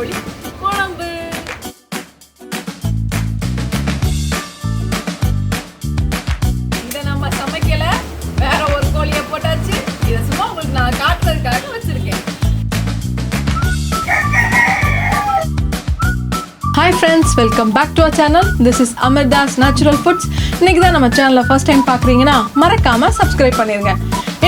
நாட்டுக்கோழி குழம்பு. இதை நம்ம சமைக்கல, வேற ஒரு கோழியை போட்டாச்சு. இதை சும்மா உங்களுக்கு நான் காட்டுறதுக்காக வச்சிருக்கேன். Hi friends, welcome back to our channel. This is Amirda's Natural Foods. இன்னைக்கு தான் நம்ம சேனலை ஃபர்ஸ்ட் டைம் பார்க்குறீங்கன்னா மறக்காம சப்ஸ்கிரைப் பண்ணிருங்க.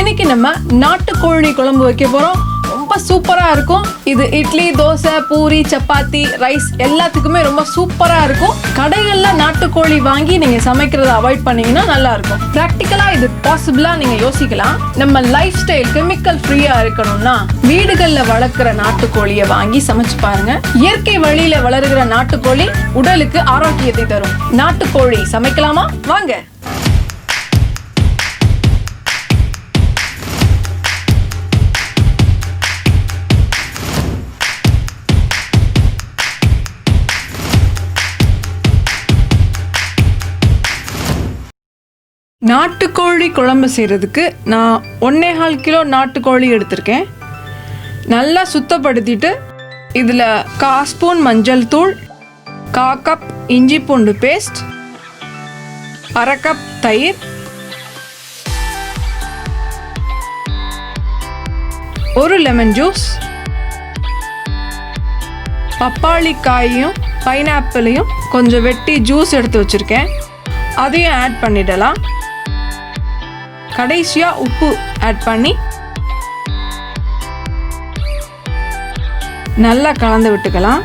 இன்னைக்கு நம்ம நாட்டுக்கோழி குழம்பு வைக்க போகிறோம். ரொம்ப சூப்பராக இருக்கும். இது இட்லி, தோசை, பூரி, சப்பாத்தி, ரைஸ் எல்லாத்துக்குமே ரொம்ப சூப்பராக இருக்கும். கடைகளில் நாட்டுக்கோழி வாங்கி நீங்கள் சமைக்கிறத அவாய்ட் பண்ணீங்கன்னா நல்லா இருக்கும். ப்ராக்டிக்கலாக இது பாசிபிளாக நீங்கள் யோசிக்கலாம். நம்ம லைஃப் ஸ்டைல் கெமிக்கல் ஃப்ரீயாக இருக்கணும்னா வீடுகளில் வளர்க்குற நாட்டுக்கோழியை வாங்கி சமைச்சு பாருங்க. இயற்கை வழியில் வளர்கிற நாட்டுக்கோழி உடலுக்கு ஆரோக்கியத்தை தரும். நாட்டுக்கோழி சமைக்கலாமா? வாங்க. நாட்டுக்கோழி குழம்பு செய்கிறதுக்கு நான் 1.25 கிலோ நாட்டுக்கோழி எடுத்திருக்கேன். நல்லா சுத்தப்படுத்திட்டு இதில் 1/4 ஸ்பூன் மஞ்சள் தூள், 1/4 கப் இஞ்சி பூண்டு பேஸ்ட், 1/2 கப் தயிர், 1 லெமன் ஜூஸ், பப்பாளி காயையும் பைனாப்பிளையும் கொஞ்சம் வெட்டி ஜூஸ் எடுத்து வச்சுருக்கேன், அதையும் ஆட் பண்ணிடலாம். கடைசியாக உப்பு ஆட் பண்ணி நல்லா கலந்து விட்டுக்கலாம்.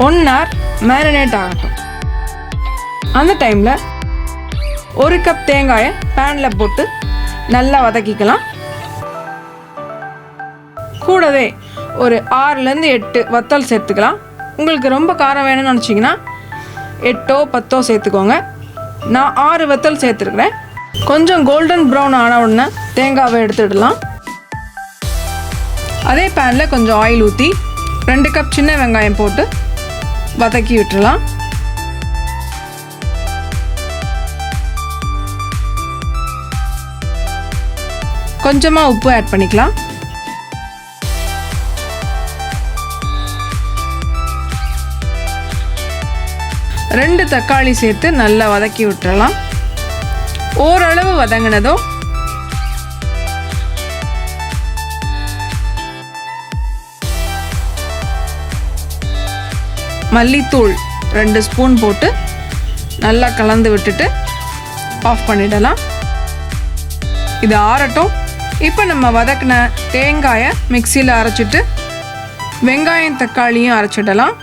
1 hour மேரினேட் ஆகட்டும். அந்த டைமில் 1 கப் தேங்காயை பேனில் போட்டு நல்லா வதக்கிக்கலாம். கூடவே ஒரு 6லேருந்து 8 வத்தல் சேர்த்துக்கலாம். உங்களுக்கு ரொம்ப காரம் வேணும்னு நினச்சிங்கன்னா 8ஓ 10ஓ சேர்த்துக்கோங்க. நான் 6 வத்தல் சேர்த்துருக்குறேன். கொஞ்சம் கோல்டன் ப்ரௌன் ஆன உடனே தேங்காவை எடுத்துடலாம். அதே பேனில் கொஞ்சம் ஆயில் ஊற்றி 2 கப் சின்ன வெங்காயம் போட்டு வதக்கி விட்டுடலாம். கொஞ்சமாக உப்பு ஆட் பண்ணிக்கலாம். ரெண்டு தக்காளி சேர்த்து நல்லா வதக்கி விட்டுறலாம். ஓரளவு வதங்கினதும் மல்லித்தூள் 2 ஸ்பூன் போட்டு நல்லா கலந்து விட்டுட்டு ஆஃப் பண்ணிடலாம். இது ஆறட்டும். இப்போ நம்ம வதக்கின தேங்காயை மிக்சியில் அரைச்சிட்டு வெங்காயம் தக்காளியும் அரைச்சிடலாம்.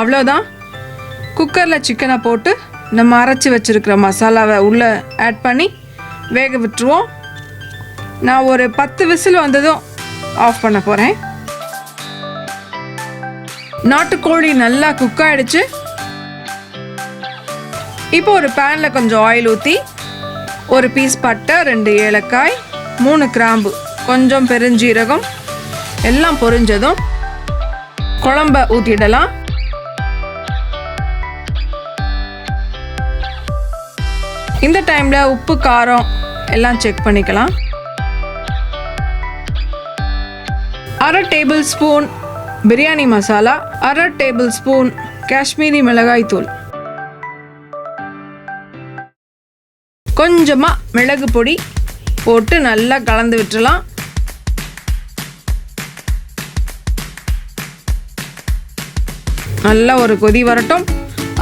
அவ்வளோதான். குக்கரில் சிக்கனை போட்டு நம்ம அரைச்சி வச்சுருக்கிற மசாலாவை உள்ளே ஆட் பண்ணி வேக விட்டுருவோம். நான் ஒரு 10 விசில் வந்ததும் ஆஃப் பண்ண போகிறேன். நாட்டுக்கோழி நல்லா குக் ஆகிடுச்சு. இப்போ ஒரு பேனில் கொஞ்சம் ஆயில் ஊற்றி 1 பீஸ் பட்டை, 2 ஏலக்காய், 3 கிராம்பு, கொஞ்சம் பெருஞ்சீரகம் எல்லாம் பொரிஞ்சதும் குழம்ப ஊற்றிடலாம். இந்த டைமில் உப்பு காரம் எல்லாம் செக் பண்ணிக்கலாம். 1/2 table spoon biryani masala, 1/2 table spoon Kashmiri மிளகாய் தூள், கொஞ்சமாக மிளகு பொடி போட்டு நல்லா கலந்து விட்டுறலாம். நல்லா ஒரு கொதி வரட்டும்.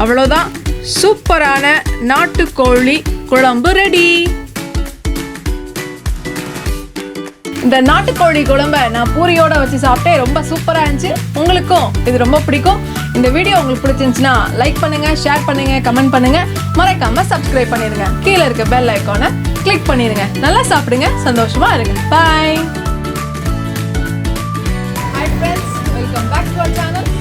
அவ்வளோதான், சூப்பரான நாட்டுக்கோழி குழம்பு ரெடி. இந்த நாட்டுக்கோழி குழம்பை நான் பூரியோட வச்சு சாப்பிட்டே ரொம்ப சூப்பராக இருந்துச்சு. உங்களுக்கும் இது ரொம்ப பிடிக்கும். இந்த வீடியோ உங்களுக்கு பிடிச்சிருந்துச்சுன்னா லைக் பண்ணுங்க, ஷேர் பண்ணுங்க, கமெண்ட் பண்ணுங்க, மறக்காம சப்ஸ்கிரைப் பண்ணிருங்க. கீழே இருக்க பெல் ஐகானை கிளிக் பண்ணிருங்க. நல்லா சாப்பிடுங்க, சந்தோஷமா இருங்க. Bye. Hi friends, welcome back to our channel.